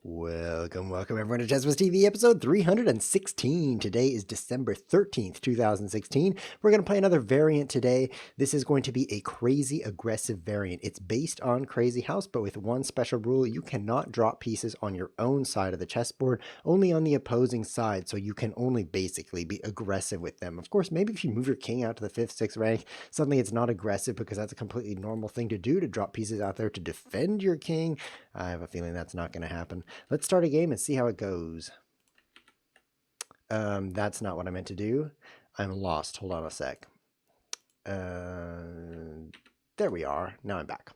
Welcome everyone to Chessmas TV episode 316. Today is December 13th, 2016. We're going to play another variant today. This is going to be a crazy aggressive variant. It's based on Crazyhouse, but with one special rule. You cannot drop pieces on your own side of the chessboard, only on the opposing side, so you can only basically be aggressive with them. Of course, maybe if you move your king out to the 5th, 6th rank, suddenly it's not aggressive because that's a completely normal thing to do, to drop pieces out there to defend your king. I have a feeling that's not going to happen. Let's start a game and see how it goes. That's not what I meant to do. I'm lost. Hold on a sec. There we are. Now I'm back.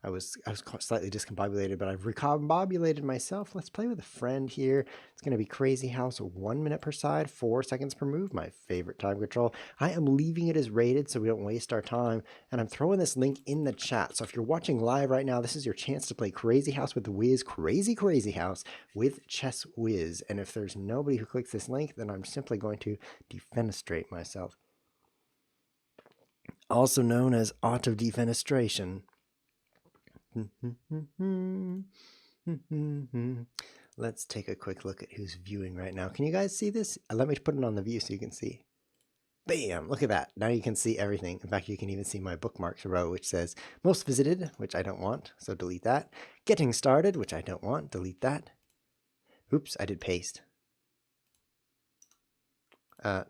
I was slightly discombobulated, but I've recombobulated myself. Let's play with a friend here. It's going to be Crazyhouse, 1 minute per side, 4 seconds per move. My favorite time control. I am leaving it as rated so we don't waste our time. And I'm throwing this link in the chat. So if you're watching live right now, this is your chance to play Crazyhouse with the Wiz, Crazyhouse with Chess Wiz. And if there's nobody who clicks this link, then I'm simply going to defenestrate myself. Also known as auto defenestration. Let's take a quick look at who's viewing right now. Can you guys see this? Let me put it on the view so you can see. Bam! Look at that. Now you can see everything. In fact, you can even see my bookmarks row, which says most visited, which I don't want, so delete that. Getting started, which I don't want, delete that. Oops, I did paste.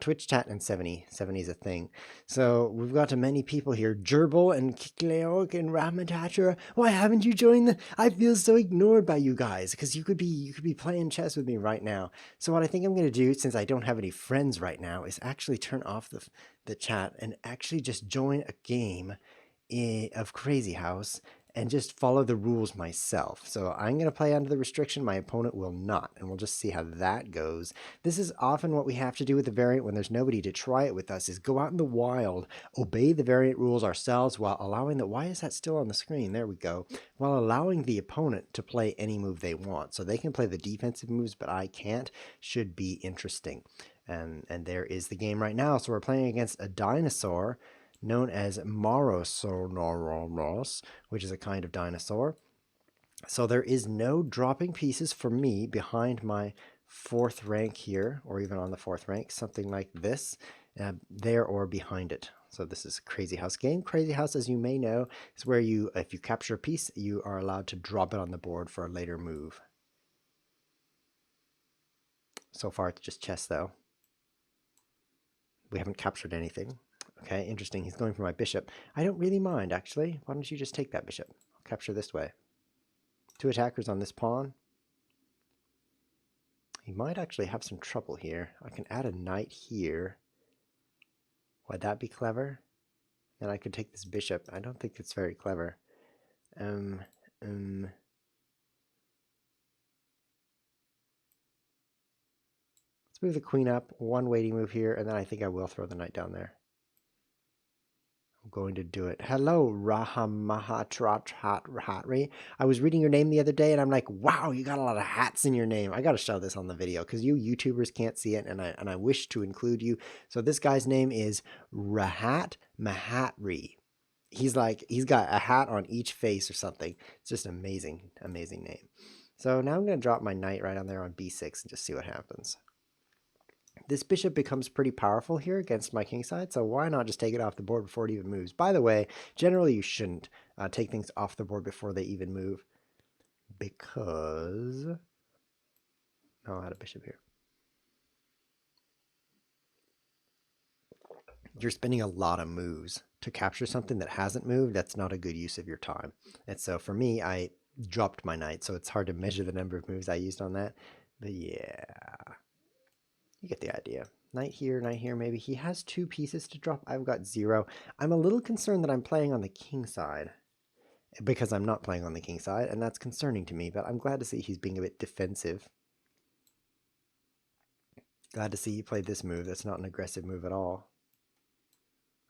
Twitch chat and 70 is a thing. So we've got many people here. Gerbil and Kikleok and Ramatatra. Why haven't you joined the... I feel so ignored by you guys because you could be playing chess with me right now. So what I think I'm going to do, since I don't have any friends right now, is actually turn off the chat and actually just join a game of Crazyhouse and just follow the rules myself. So I'm going to play under the restriction. My opponent will not, and we'll just see how that goes. This is often what we have to do with the variant when there's nobody to try it with us, is go out in the wild, obey the variant rules ourselves while allowing the... Why is that still on the screen? There we go. While allowing the opponent to play any move they want. So they can play the defensive moves, but I can't. Should be interesting. And there is the game right now. So we're playing against a dinosaur known as Marosauros, which is a kind of dinosaur. So there is no dropping pieces for me behind my 4th rank here, or even on the 4th rank, something like this, there or behind it. So this is a Crazyhouse game. Crazyhouse, as you may know, is where you, if you capture a piece, you are allowed to drop it on the board for a later move. So far, it's just chess, though. We haven't captured anything. Okay, interesting. He's going for my bishop. I don't really mind, actually. Why don't you just take that bishop? I'll capture this way. 2 attackers on this pawn. He might actually have some trouble here. I can add a knight here. Would that be clever? And I could take this bishop. I don't think it's very clever. Let's move the queen up. 1 waiting move here, and then I think I will throw the knight down there. I'm going to do it. Hello, Rahamahatratri. I was reading your name the other day, and I'm like, wow, you got a lot of hats in your name. I got to show this on the video because you YouTubers can't see it, and I wish to include you. So this guy's name is Rahat Mahatri. He's got a hat on each face or something. It's just an amazing, amazing name. So now I'm going to drop my knight right on there on b6 and just see what happens. This bishop becomes pretty powerful here against my kingside, so why not just take it off the board before it even moves? By the way, generally you shouldn't take things off the board before they even move, because... Oh, I had a bishop here. You're spending a lot of moves to capture something that hasn't moved. That's not a good use of your time. And so for me, I dropped my knight, so it's hard to measure the number of moves I used on that. But yeah... You get the idea. Knight here, maybe. He has 2 pieces to drop. I've got 0. I'm a little concerned that I'm playing on the king side because I'm not playing on the king side, and that's concerning to me, but I'm glad to see he's being a bit defensive. Glad to see he played this move. That's not an aggressive move at all.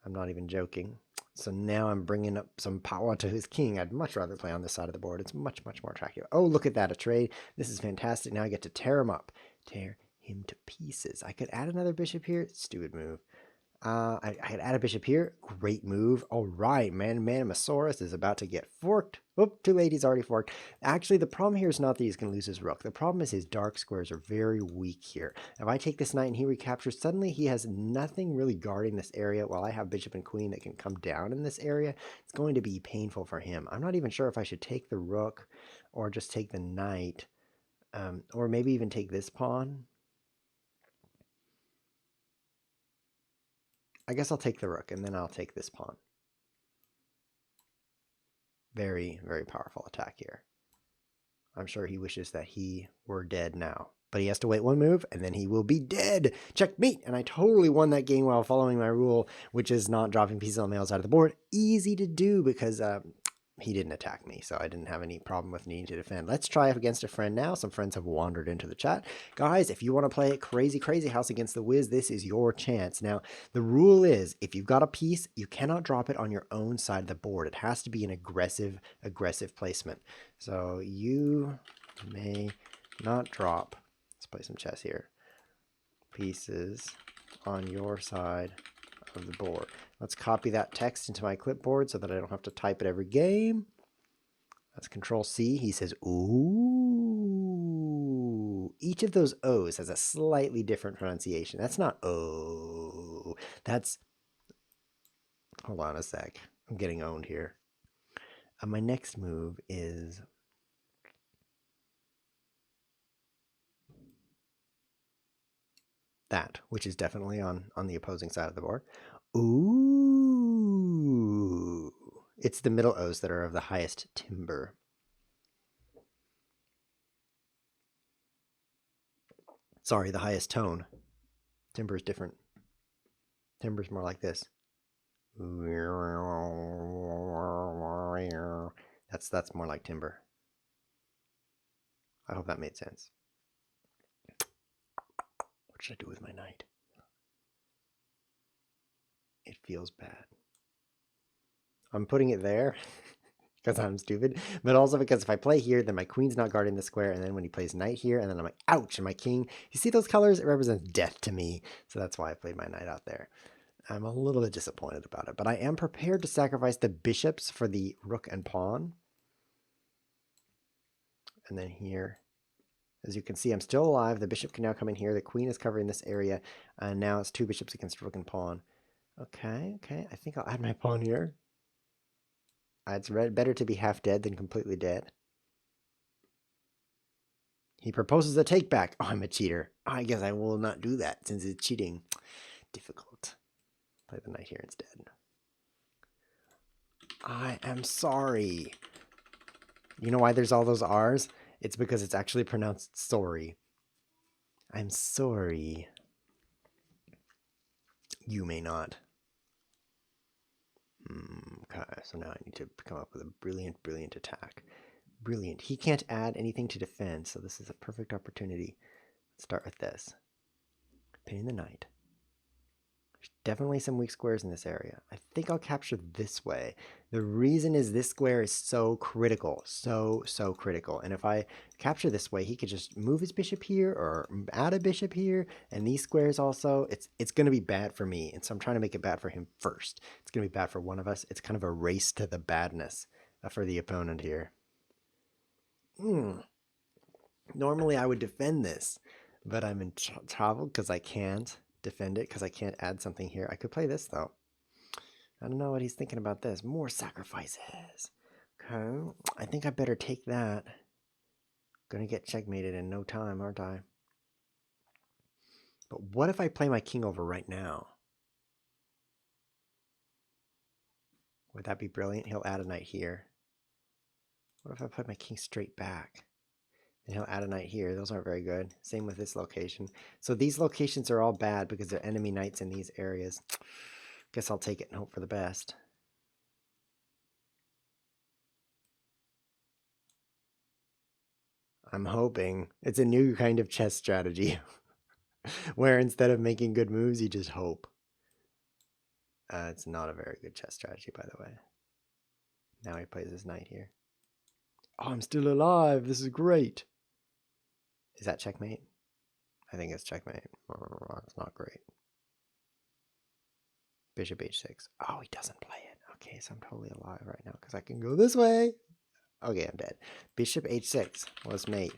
I'm not even joking. So now I'm bringing up some power to his king. I'd much rather play on this side of the board. It's much, much more attractive. Oh, look at that, a trade. This is fantastic. Now I get to tear him up. Tear him to pieces. I could add another bishop here. Stupid move. I could add a bishop here. Great move. All right, Manimosaurus is about to get forked. Oop, too late, he's already forked. Actually, the problem here is not that he's going to lose his rook. The problem is his dark squares are very weak here. If I take this knight and he recaptures, suddenly he has nothing really guarding this area while I have bishop and queen that can come down in this area. It's going to be painful for him. I'm not even sure if I should take the rook or just take the knight, or maybe even take this pawn. I guess I'll take the rook, and then I'll take this pawn. Very, very powerful attack here. I'm sure he wishes that he were dead now. But he has to wait one move, and then he will be dead. Checkmate! And I totally won that game while following my rule, which is not dropping pieces on the outside of the board. Easy to do because he didn't attack me, so I didn't have any problem with needing to defend. Let's try against a friend now. Some friends have wandered into the chat. Guys, if you want to play Crazyhouse against the Wiz, this is your chance. Now, the rule is, if you've got a piece, you cannot drop it on your own side of the board. It has to be an aggressive placement. So you may not drop, let's play some chess here, pieces on your side of the board. Let's copy that text into my clipboard so that I don't have to type it every game. That's Control C. He says, ooh. Each of those O's has a slightly different pronunciation. That's not O. That's, hold on a sec. I'm getting owned here. My next move is that, which is definitely on the opposing side of the board. Ooh. It's the middle O's that are of the highest timbre. Sorry, the highest tone. Timbre is different. Timbre is more like this. That's more like timbre. I hope that made sense. What should I do with my knight? It feels bad. I'm putting it there because I'm stupid, but also because if I play here, then my queen's not guarding the square, and then when he plays knight here, and then I'm like, ouch, and my king, you see those colors? It represents death to me, so that's why I played my knight out there. I'm a little bit disappointed about it, but I am prepared to sacrifice the bishops for the rook and pawn. And then here, as you can see, I'm still alive. The bishop can now come in here. The queen is covering this area, and now it's two bishops against rook and pawn. Okay, I think I'll add my pawn here. It's better to be half dead than completely dead. He proposes a take back. Oh, I'm a cheater. I guess I will not do that since it's cheating. Difficult. Play the knight here instead. I am sorry. You know why there's all those R's? It's because it's actually pronounced sorry. I'm sorry. You may not. Okay, so now I need to come up with a brilliant attack. Brilliant. He can't add anything to defend, so this is a perfect opportunity. Let's start with this. Pinning the knight. There's definitely some weak squares in this area. I think I'll capture this way. The reason is this square is so critical. So critical. And if I capture this way, he could just move his bishop here or add a bishop here. And these squares also, it's going to be bad for me. And so I'm trying to make it bad for him first. It's going to be bad for one of us. It's kind of a race to the badness for the opponent here. Normally I would defend this, but I'm in trouble because I can't defend it because I can't add something here. I could play this though. I don't know what he's thinking about this. More sacrifices. Okay, I think I better take that. Gonna get checkmated in no time, aren't I? But what if I play my king over right now? Would that be brilliant? He'll add a knight here. What if I play my king straight back? And he'll add a knight here. Those aren't very good. Same with this location. So these locations are all bad because they're enemy knights in these areas. Guess I'll take it and hope for the best. I'm hoping. It's a new kind of chess strategy where instead of making good moves, you just hope. It's not a very good chess strategy, by the way. Now he plays his knight here. Oh, I'm still alive. This is great. Is that checkmate? I think it's checkmate. It's not great. Bishop h6. Oh, he doesn't play it. Okay, so I'm totally alive right now because I can go this way. Okay, I'm dead. Bishop h6 was made.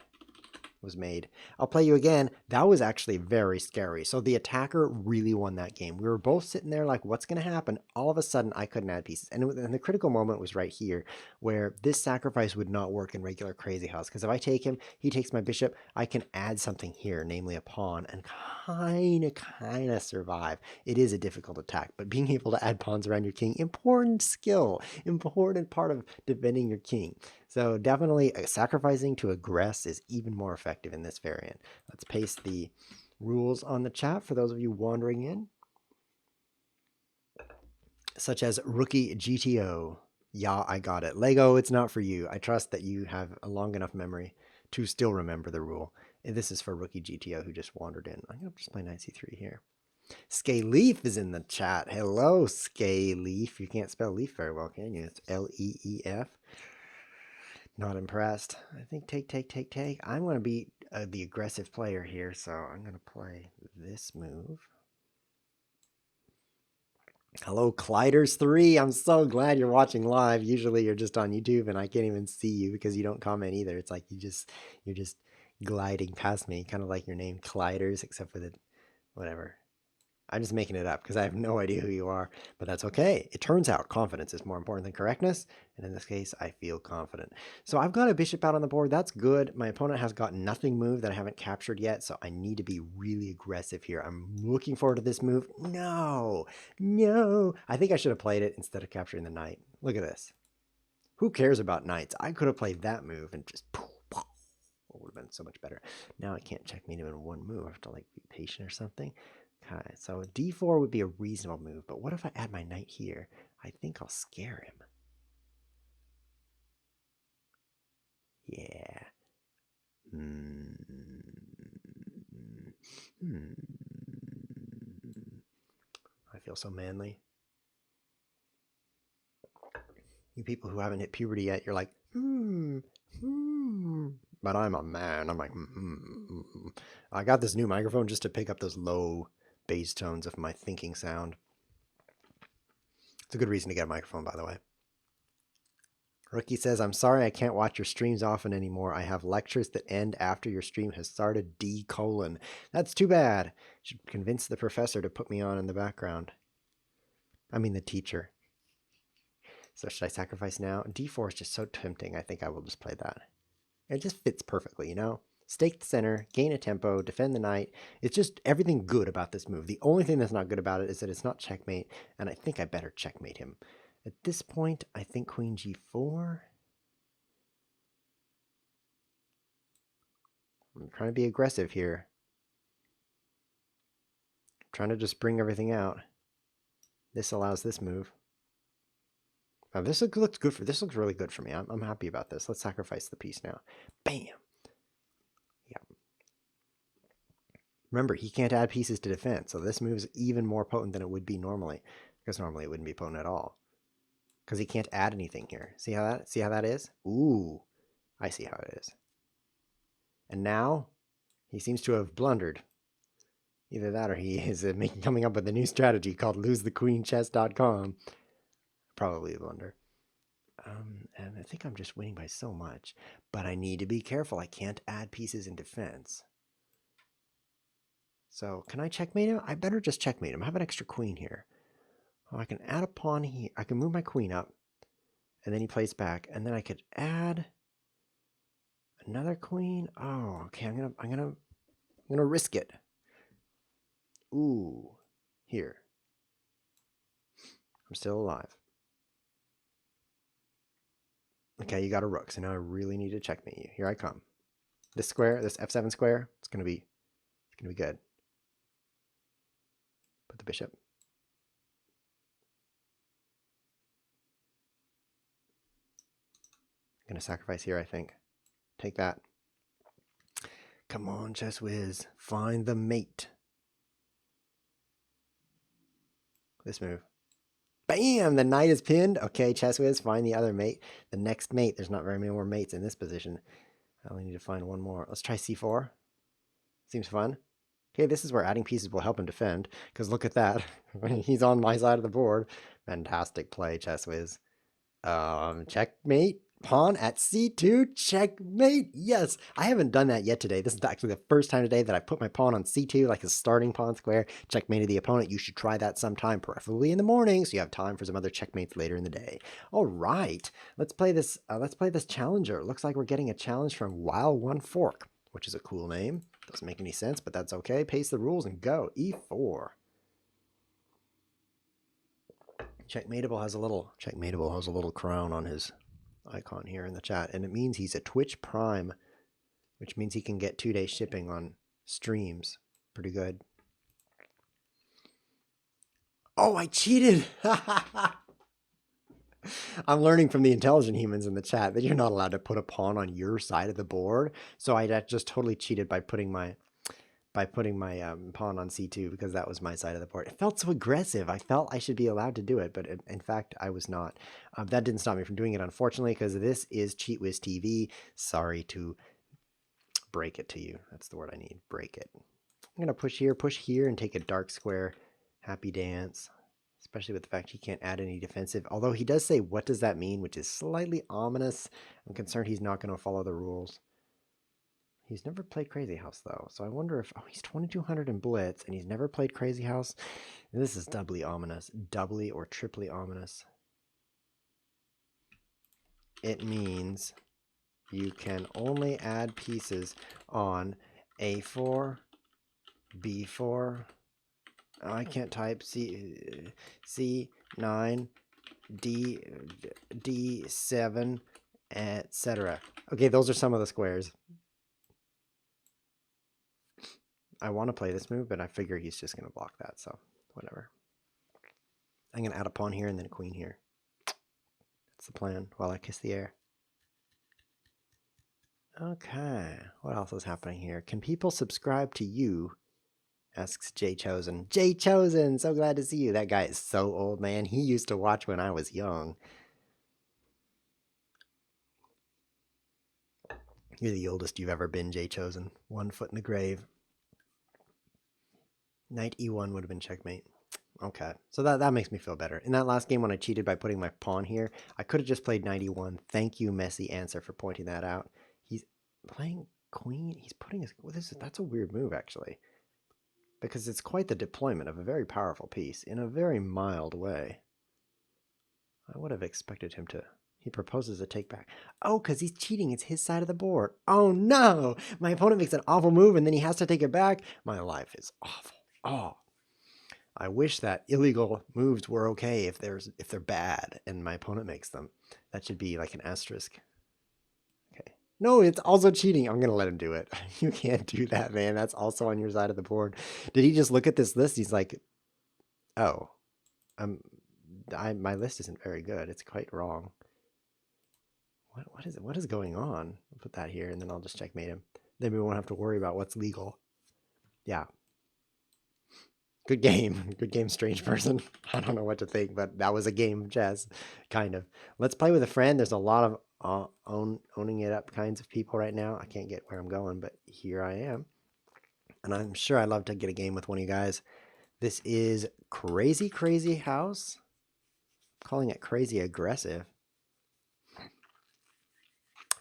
I'll play you again. That was actually very scary. So the attacker really won that game. We were both sitting there like, what's going to happen? All of a sudden, I couldn't add pieces. And the critical moment was right here, where this sacrifice would not work in regular Crazyhouse. Because if I take him, he takes my bishop, I can add something here, namely a pawn, and kind of survive. It is a difficult attack, but being able to add pawns around your king, important skill, important part of defending your king. So definitely sacrificing to aggress is even more effective in this variant. Let's paste the rules on the chat for those of you wandering in. Such as rookie GTO. Yeah, I got it. Lego, it's not for you. I trust that you have a long enough memory to still remember the rule. And this is for rookie GTO who just wandered in. I'm going to just play knight c3 here. Scaleef is in the chat. Hello, Scaleef. You can't spell leaf very well, can you? It's L-E-E-F. Not impressed. I think take. I'm going to be the aggressive player here, so I'm going to play this move. Hello, Clyders3. I'm so glad you're watching live. Usually you're just on YouTube and I can't even see you because you don't comment either. It's like you're just gliding past me, kind of like your name Clyders, except for the whatever. I'm just making it up because I have no idea who you are, but that's okay. It turns out confidence is more important than correctness, and in this case, I feel confident. So I've got a bishop out on the board. That's good. My opponent has got nothing moved that I haven't captured yet, so I need to be really aggressive here. I'm looking forward to this move. No. I think I should have played it instead of capturing the knight. Look at this. Who cares about knights? I could have played that move and just poof, poof. It would have been so much better. Now I can't checkmate him in one move. I have to like be patient or something. Okay, so d4 would be a reasonable move, but what if I add my knight here? I think I'll scare him. Yeah. I feel so manly. You people who haven't hit puberty yet, you're like, but I'm a man. I'm like, I got this new microphone just to pick up those low bass tones of my thinking sound. It's a good reason to get a microphone, by the way. Rookie says, I'm sorry I can't watch your streams often anymore. I have lectures that end after your stream has started, D:. That's too bad. Should convince the professor to put me on in the background. I mean the teacher. So should I sacrifice now? d4 is just so tempting. I think I will just play that. It just fits perfectly, you know? Stake the center, gain a tempo, defend the knight. It's just everything good about this move. The only thing that's not good about it is that it's not checkmate, and I think I better checkmate him. At this point, I think queen g4. I'm trying to be aggressive here. I'm trying to just bring everything out. This allows this move. Now this looks good for. This looks really good for me. I'm happy about this. Let's sacrifice the piece now. Bam. Yeah. Remember, he can't add pieces to defend, so this move is even more potent than it would be normally, because normally it wouldn't be potent at all, because he can't add anything here. See how that is? Ooh, I see how it is. And now he seems to have blundered. Either that or he is coming up with a new strategy called losethequeenchess.com. Probably a blunder. And I think I'm just winning by so much. But I need to be careful. I can't add pieces in defense. So can I checkmate him? I better just checkmate him. I have an extra queen here. Oh, I can add a pawn here. I can move my queen up. And then he plays back. And then I could add another queen. Oh, okay. I'm gonna risk it. Ooh, here. I'm still alive. Okay, you got a rook, so now I really need to checkmate you. Here I come. This square, this f7 square, it's gonna be good. Put the bishop. I'm gonna sacrifice here, I think. Take that. Come on, Chess Whiz. Find the mate. This move. Bam! The knight is pinned. Okay, Chess Whiz, find the other mate. The next mate. There's not very many more mates in this position. I only need to find one more. Let's try c4. Seems fun. Okay, this is where adding pieces will help him defend, because look at that. He's on my side of the board. Fantastic play, Chess Whiz. Checkmate. Pawn at c2. Checkmate. Yes, I haven't done that yet today. This is actually the first time today that I put my pawn on c2, like a starting pawn square. Checkmated the opponent. You should try that sometime, preferably in the morning, so you have time for some other checkmates later in the day. All right, let's play this. Let's play this challenger. Looks like we're getting a challenge from While One Fork, which is a cool name. Doesn't make any sense, but that's okay. Paste the rules and go. e4. Checkmateable has a little crown on his icon here in the chat, and it means he's a Twitch Prime, which means he can get 2-day shipping on streams. Pretty good. Oh, I cheated! I'm learning from the intelligent humans in the chat that you're not allowed to put a pawn on your side of the board. So I just totally cheated by putting my pawn on c2 because that was my side of the board. It felt so aggressive. I felt I should be allowed to do it, but in fact, I was not. That didn't stop me from doing it, unfortunately, because this is Cheat Whiz TV. Sorry to break it to you. That's the word I need. Break it. I'm going to push here, and take a dark square. Happy dance. Especially with the fact he can't add any defensive. Although he does say, what does that mean? Which is slightly ominous. I'm concerned he's not going to follow the rules. He's never played Crazyhouse, though. So I wonder if... Oh, he's 2200 in Blitz, and he's never played Crazyhouse. This is doubly ominous. Doubly or triply ominous. It means you can only add pieces on A4, B4... Oh, I can't type C9, D7, etc. Okay, those are some of the squares. I want to play this move, but I figure he's just going to block that, so whatever. I'm going to add a pawn here and then a queen here. That's the plan while I kiss the air. Okay, what else is happening here? Can people subscribe to you? Asks Jay Chosen. Jay Chosen, so glad to see you. That guy is so old, man. He used to watch when I was young. You're the oldest you've ever been, Jay Chosen. 1 foot in the grave. Knight e1 would have been checkmate. Okay, so that makes me feel better. In that last game when I cheated by putting my pawn here, I could have just played knight e1. Thank you, Messy Answer, for pointing that out. He's playing queen. He's putting his... That's a weird move, actually. Because it's quite the deployment of a very powerful piece in a very mild way. I would have expected him to... He proposes a take back. Oh, because he's cheating. It's his side of the board. Oh, no. My opponent makes an awful move, and then he has to take it back. My life is awful. Oh. I wish that illegal moves were okay if they're bad, and my opponent makes them. That should be like an asterisk. Okay. No, it's also cheating. I'm going to let him do it. You can't do that, man. That's also on your side of the board. Did he just look at this list? He's like, oh, my list isn't very good. It's quite wrong. What is going on? I'll put that here, and then I'll just checkmate him. Then we won't have to worry about what's legal. Yeah. Good game. Good game, strange person. I don't know what to think, but that was a game of chess, kind of. Let's play with a friend. There's a lot of owning it up kinds of people right now. I can't get where I'm going, but here I am. And I'm sure I'd love to get a game with one of you guys. This is Crazyhouse. I'm calling it Crazy Aggressive.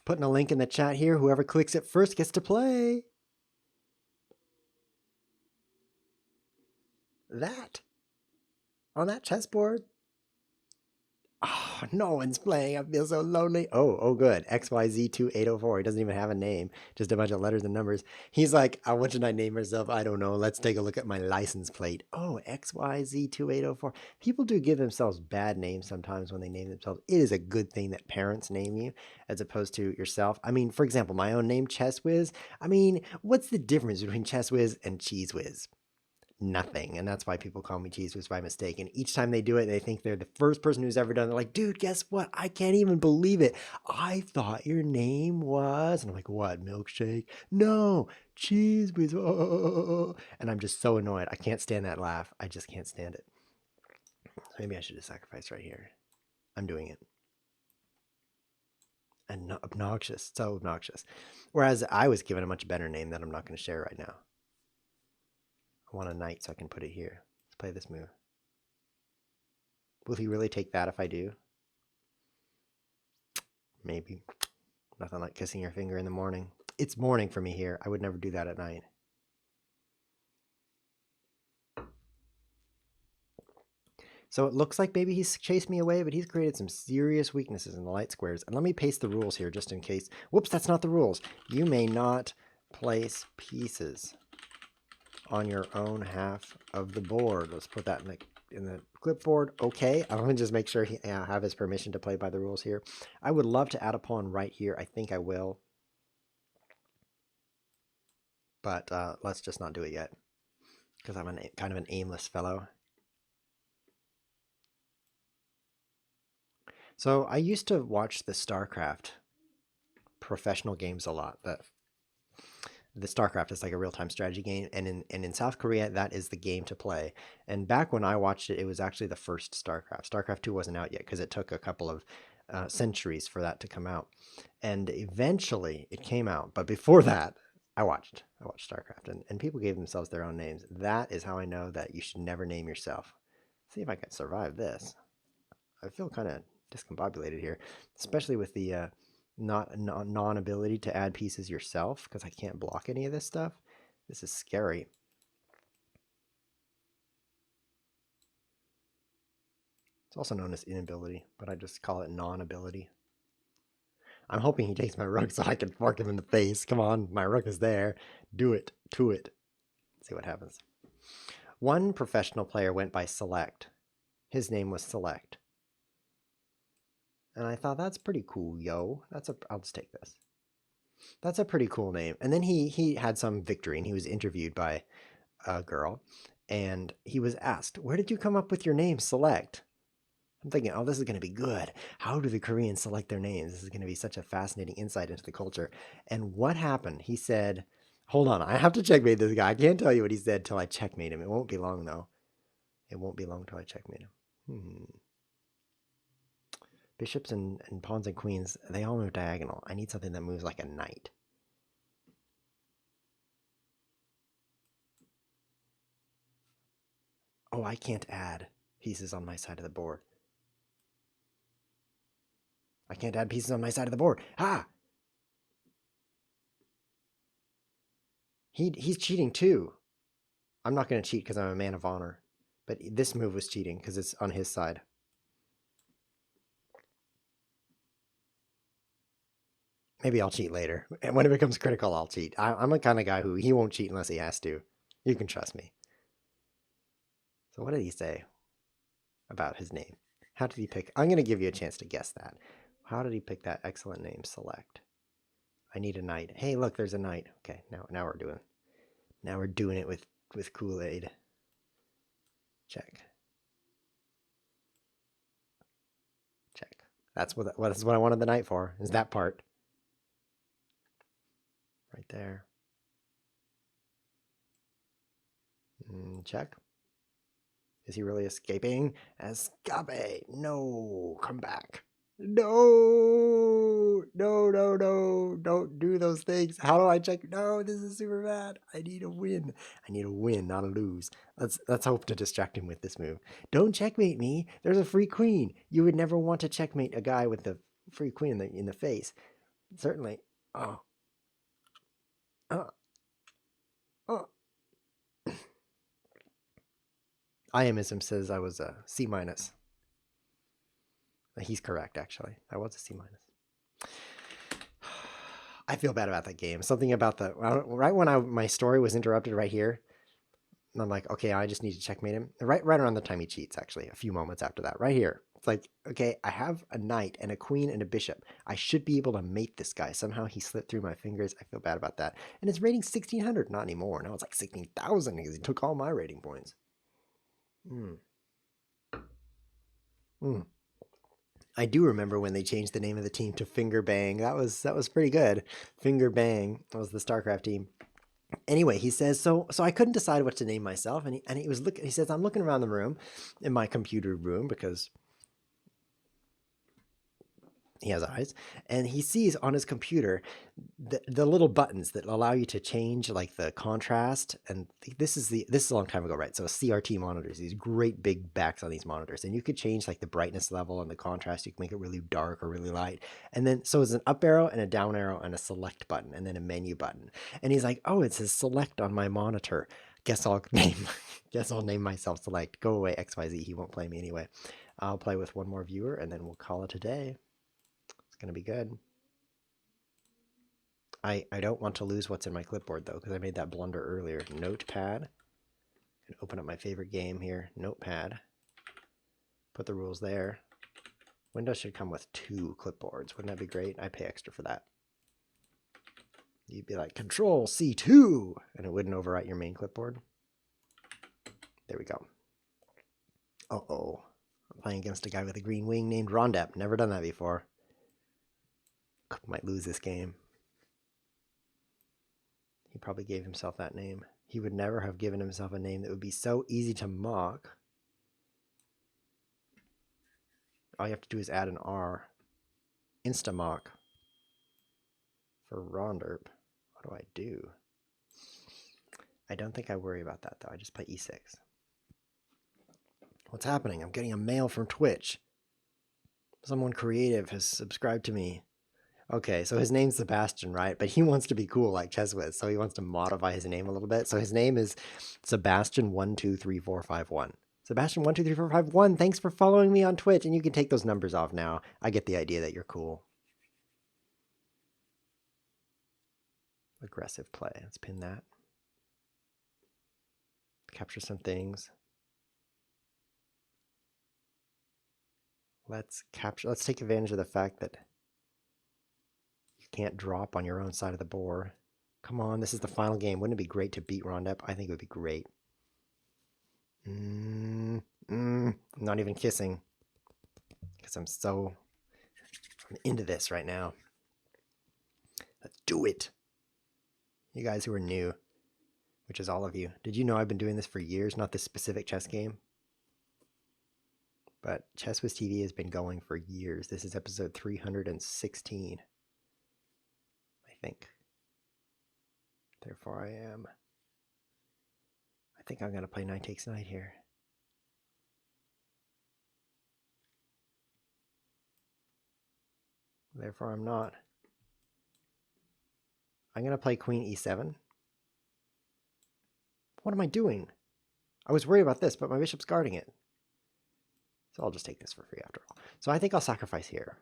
Putting a link in the chat here. Whoever clicks it first gets to play. That on that chessboard. Oh, no one's playing. I feel so lonely. Oh, good. XYZ2804. He doesn't even have a name. Just a bunch of letters and numbers. He's like, what should I name myself? I don't know. Let's take a look at my license plate. Oh, XYZ2804. People do give themselves bad names sometimes when they name themselves. It is a good thing that parents name you as opposed to yourself. I mean, for example, my own name, Chess Whiz. I mean, what's the difference between Chess Whiz and Cheese Whiz? Nothing. And that's why people call me Cheese Whiz by mistake. And each time they do it, they think they're the first person who's ever done it. They're like, dude, guess what? I can't even believe it. I thought your name was... And I'm like, what? Milkshake? No, Cheese Whiz. Oh. And I'm just so annoyed. I can't stand that laugh. I just can't stand it. Maybe I should just sacrifice right here. I'm doing it. And obnoxious. So obnoxious. Whereas I was given a much better name that I'm not going to share right now. I want a knight so I can put it here. Let's play this move. Will he really take that if I do? Maybe. Nothing like kissing your finger in the morning. It's morning for me here. I would never do that at night. So it looks like maybe he's chased me away, but he's created some serious weaknesses in the light squares. And let me paste the rules here just in case. Whoops, that's not the rules. You may not place pieces on your own half of the board. Let's put that in the clipboard. Okay, I'm gonna just make sure I have his permission to play by the rules here. I would love to add a pawn right here. I think I will. But let's just not do it yet because I'm kind of an aimless fellow. So I used to watch the Starcraft professional games a lot. The Starcraft is like a real-time strategy game, and in South Korea, that is the game to play. And back when I watched it, it was actually the first Starcraft. Starcraft 2 wasn't out yet because it took a couple of centuries for that to come out. And eventually it came out. But before that, I watched Starcraft, and people gave themselves their own names. That is how I know that you should never name yourself. Let's see if I can survive this. I feel kind of discombobulated here, especially with the non-ability to add pieces yourself because I can't block any of this stuff. This is scary. It's also known as inability, but I just call it non-ability. I'm hoping he takes my rook so I can fork him in the face. Come on, my rook is there. Do it to it. Let's see what happens. One professional player went by Select. His name was Select. And I thought, that's pretty cool, yo. I'll just take this. That's a pretty cool name. And then he had some victory, and he was interviewed by a girl, and he was asked, where did you come up with your name, Select? I'm thinking, oh, this is going to be good. How do the Koreans select their names? This is going to be such a fascinating insight into the culture. And what happened? He said, hold on, I have to checkmate this guy. I can't tell you what he said till I checkmate him. It won't be long, though. It won't be long till I checkmate him. Bishops and pawns and queens, they all move diagonal. I need something that moves like a knight. Oh, I can't add pieces on my side of the board. I can't add pieces on my side of the board. Ha! He's cheating too. I'm not going to cheat because I'm a man of honor. But this move was cheating because it's on his side. Maybe I'll cheat later. And when it becomes critical, I'll cheat. I'm a kind of guy who he won't cheat unless he has to. You can trust me. So what did he say about his name? How did he pick? I'm going to give you a chance to guess that. How did he pick that excellent name, Select? I need a knight. Hey, look, there's a knight. Okay, now we're doing it with Kool-Aid. Check. Check. That's what I wanted the knight for, is that part. Right there. Check. Is he really escaping? Escape! No! Come back. No! No! Don't do those things. How do I check? No, this is super bad. I need a win. I need a win, not a lose. Let's hope to distract him with this move. Don't checkmate me. There's a free queen. You would never want to checkmate a guy with the free queen in the face. Certainly. Oh. Oh. IMism says I was a C-. He's correct, actually. I was a C-. I feel bad about that game. Something about right when my story was interrupted right here, and I'm like, okay, I just need to checkmate him. Right around the time he cheats, actually, a few moments after that, right here. It's like, okay, I have a knight and a queen and a bishop. I should be able to mate this guy. Somehow he slipped through my fingers. I feel bad about that. And his rating 1600, not anymore. Now it's like 16,000 because he took all my rating points. I do remember when they changed the name of the team to Finger Bang. That was pretty good. Finger Bang was the Starcraft team. Anyway, he says, so I couldn't decide what to name myself, and he says, I'm looking around the room in my computer room because He has eyes, and he sees on his computer the little buttons that allow you to change like the contrast. And this is a long time ago, right? So CRT monitors, these great big backs on these monitors, and you could change like the brightness level and the contrast. You can make it really dark or really light. And then so it's an up arrow and a down arrow and a select button and then a menu button. And he's like, oh, it says select on my monitor. Guess I'll name myself Select. Go away, XYZ. He won't play me anyway. I'll play with one more viewer and then we'll call it a day. It's going to be good. I don't want to lose what's in my clipboard, though, because I made that blunder earlier. Notepad. And open up my favorite game here. Notepad. Put the rules there. Windows should come with 2 clipboards. Wouldn't that be great? I pay extra for that. You'd be like, Control C2, and it wouldn't overwrite your main clipboard. There we go. Uh-oh. I'm playing against a guy with a green wing named Rondep. Never done that before. Might lose this game. He probably gave himself that name. He would never have given himself a name that would be so easy to mock. All you have to do is add an R. Instamock. For Ronderp. What do I do? I don't think I worry about that, though. I just play E6. What's happening? I'm getting a mail from Twitch. Someone creative has subscribed to me. Okay, so his name's Sebastian, right? But he wants to be cool like ChessWiz, so he wants to modify his name a little bit. So his name is Sebastian123451. Sebastian123451, thanks for following me on Twitch, and you can take those numbers off now. I get the idea that you're cool. Aggressive play. Let's pin that. Capture some things. Let's take advantage of the fact that can't drop on your own side of the board. Come on, this is the final game. Wouldn't it be great to beat Rondep? I think it would be great. Not even kissing. Because I'm into this right now. Let's do it. You guys who are new, which is all of you. Did you know I've been doing this for years? Not this specific chess game. But ChessWiz TV has been going for years. This is episode 316. Think. Therefore I think I'm going to play knight takes knight here. Therefore I'm not. I'm going to play queen e7. What am I doing? I was worried about this, but my bishop's guarding it. So I'll just take this for free after all. So I think I'll sacrifice here.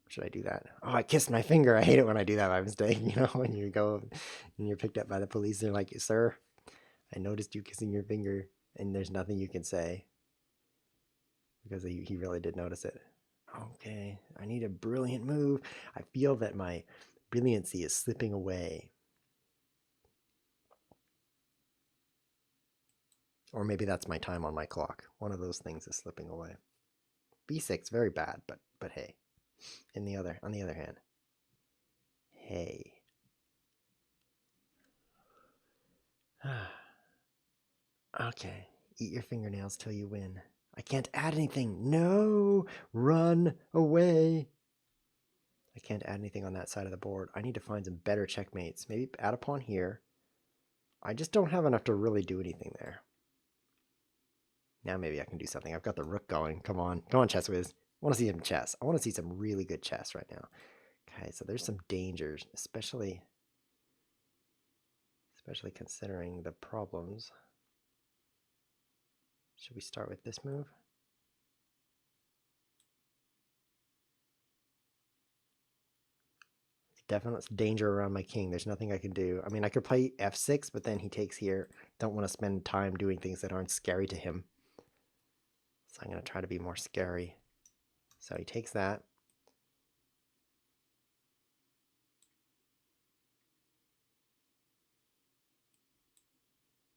Should I do that? Oh, I kissed my finger. I hate it when I do that by mistake. You know, when you go and you're picked up by the police, they're like, sir, I noticed you kissing your finger, and there's nothing you can say. Because he really did notice it. Okay, I need a brilliant move. I feel that my brilliancy is slipping away. Or maybe that's my time on my clock. One of those things is slipping away. B6, very bad, but hey. On the other hand, hey. Okay, eat your fingernails till you win. I can't add anything. No, run away. I can't add anything on that side of the board. I need to find some better checkmates. Maybe add a pawn here. I just don't have enough to really do anything there. Now maybe I can do something. I've got the rook going. Come on, ChessWiz. I want to see some chess. I want to see some really good chess right now. Okay, so there's some dangers, especially considering the problems. Should we start with this move? Definite danger around my king. There's nothing I can do. I mean, I could play f6, but then he takes here. Don't want to spend time doing things that aren't scary to him. So I'm going to try to be more scary. So he takes that.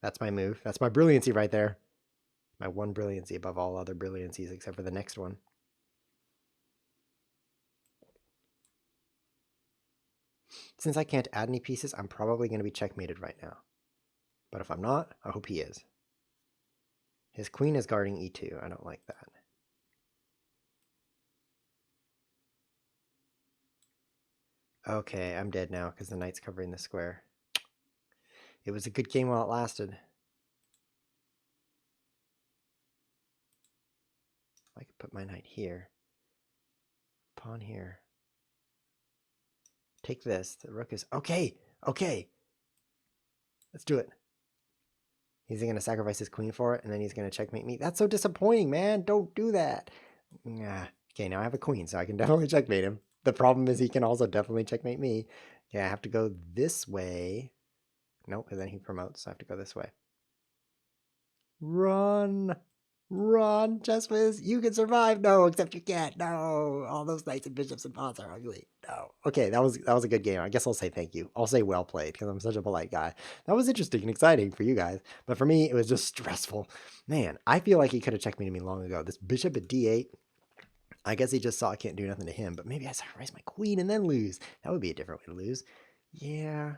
That's my move. That's my brilliancy right there. My one brilliancy above all other brilliancies except for the next one. Since I can't add any pieces, I'm probably going to be checkmated right now. But if I'm not, I hope he is. His queen is guarding e2. I don't like that. Okay, I'm dead now because the knight's covering the square. It was a good game while it lasted. I could put my knight here. Pawn here. Take this. The rook is... Okay! Okay! Let's do it. He's going to sacrifice his queen for it, and then he's going to checkmate me. That's so disappointing, man. Don't do that. Okay, now I have a queen, so I can definitely checkmate him. The problem is he can also definitely checkmate me. Okay, I have to go this way. Nope, and then he promotes, so I have to go this way. Run! Run, Chesswiz! You can survive! No, except you can't. No! All those knights and bishops and pawns are ugly. No. Okay, that was a good game. I guess I'll say thank you. I'll say well played, because I'm such a polite guy. That was interesting and exciting for you guys. But for me, it was just stressful. Man, I feel like he could have checkmated me long ago. This bishop at d8, I guess he just saw I can't do nothing to him, but maybe I sacrifice my queen and then lose. That would be a different way to lose. Yeah.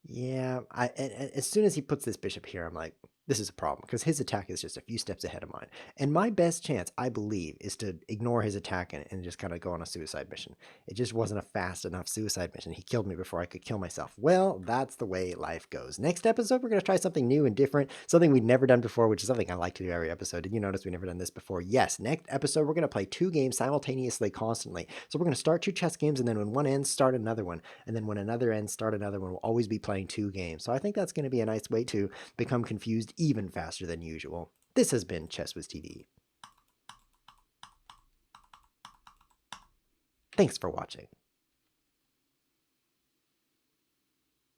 Yeah. As soon as he puts this bishop here, I'm like, this is a problem because his attack is just a few steps ahead of mine. And my best chance, I believe, is to ignore his attack and just kind of go on a suicide mission. It just wasn't a fast enough suicide mission. He killed me before I could kill myself. Well, that's the way life goes. Next episode, we're going to try something new and different, something we'd never done before, which is something I like to do every episode. Did you notice we've never done this before? Yes, next episode, we're going to play 2 games simultaneously, constantly. So we're going to start 2 chess games, and then when one ends, start another one. And then when another ends, start another one. We'll always be playing 2 games. So I think that's going to be a nice way to become confused even faster than usual. This has been ChessWiz TV. Thanks for watching.